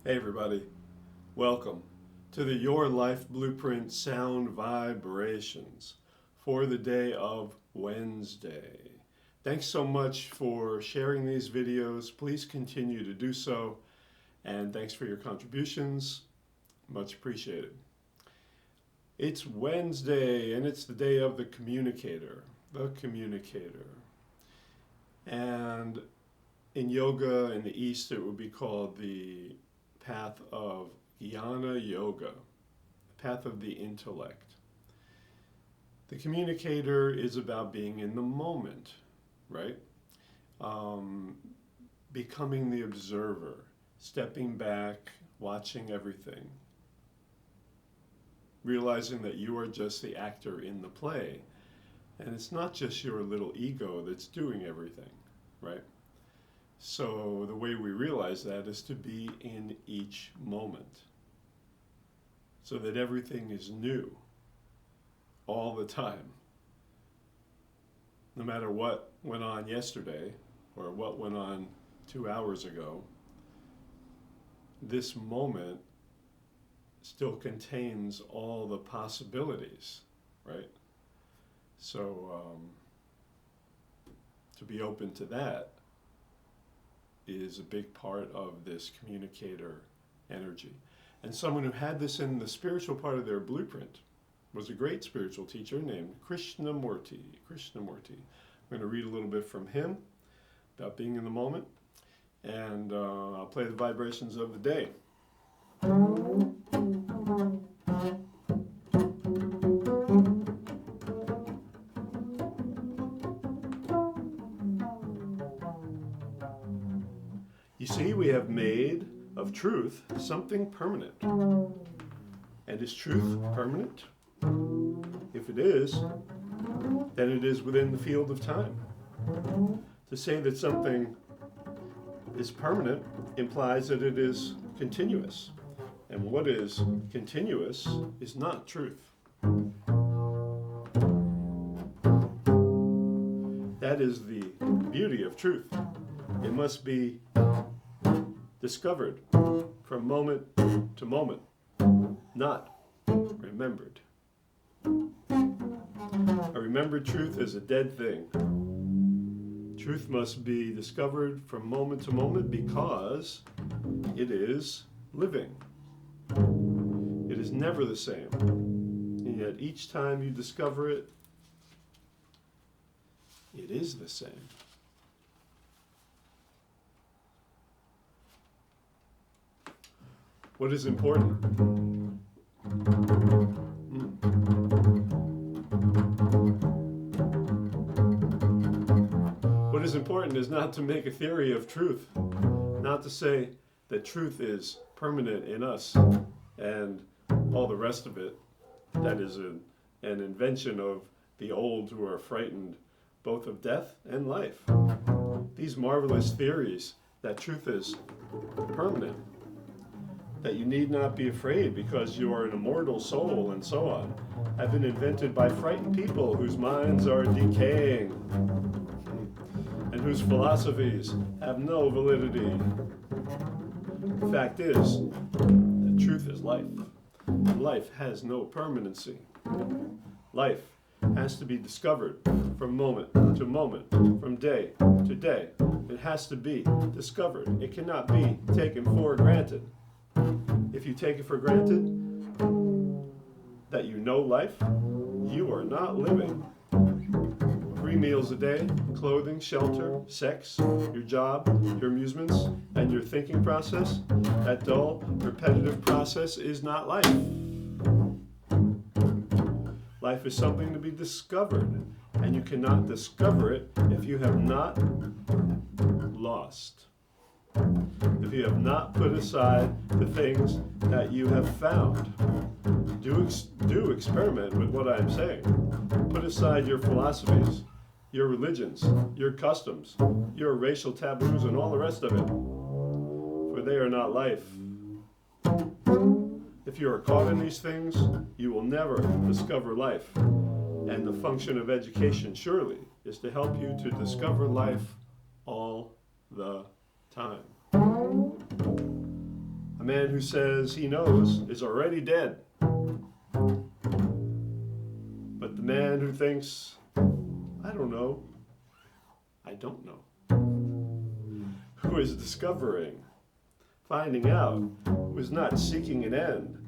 Hey everybody, welcome to the Your Life Blueprint Sound Vibrations for the day of Wednesday. Thanks so much for sharing these videos. Please continue to do so, and thanks for your contributions. Much appreciated. It's Wednesday and it's the day of the Communicator. And in yoga in the East, it would be called the path of Jnana Yoga, the path of the intellect. The Communicator is about being in the moment, right? Becoming the observer, stepping back, watching everything, realizing that you are just the actor in the play, and it's not just your little ego that's doing everything, right? So the way we realize that is to be in each moment, so that everything is new all the time. No matter what went on yesterday or what went on 2 hours ago, this moment still contains all the possibilities, right? So to be open to that is a big part of this communicator energy. And someone who had this in the spiritual part of their blueprint was a great spiritual teacher named Krishnamurti. I'm going to read a little bit from him about being in the moment, and I'll play the vibrations of the day. You see, we have made of truth something permanent. And is truth permanent? If it is, then it is within the field of time. To say that something is permanent implies that it is continuous. And what is continuous is not truth. That is the beauty of truth. It must be discovered from moment to moment, not remembered. A remembered truth is a dead thing. Truth must be discovered from moment to moment because it is living. It is never the same. And yet each time you discover it, it is the same. What is important? What is important is not to make a theory of truth, not to say that truth is permanent in us and all the rest of it. That is an invention of the old who are frightened both of death and life. These marvelous theories that truth is permanent, that you need not be afraid because you are an immortal soul and so on, have been invented by frightened people whose minds are decaying and whose philosophies have no validity. The fact is that truth is life, and life has no permanency. Life has to be discovered from moment to moment, from day to day. It has to be discovered. It cannot be taken for granted. If you take it for granted that you know life, you are not living. 3 meals a day, clothing, shelter, sex, your job, your amusements, and your thinking process, that dull, repetitive process is not life. Life is something to be discovered, and you cannot discover it if you have not lost. If you have not put aside the things that you have found. Do experiment with what I'm saying. Put aside your philosophies, your religions, your customs, your racial taboos, and all the rest of it, for they are not life. If you are caught in these things, you will never discover life. And the function of education, surely, is to help you to discover life all the time. A man who says he knows is already dead. But the man who thinks, I don't know, I don't know, who is discovering, finding out, who is not seeking an end,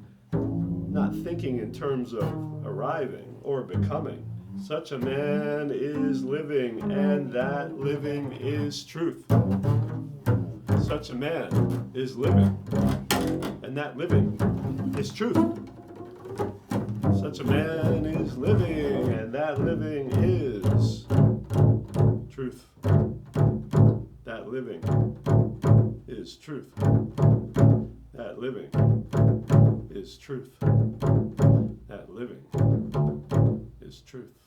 not thinking in terms of arriving or becoming, such a man is living, and that living is truth. Such a man is living, and that living is truth. Such a man is living, and that living is truth. That living is truth. That living is truth. That living is truth.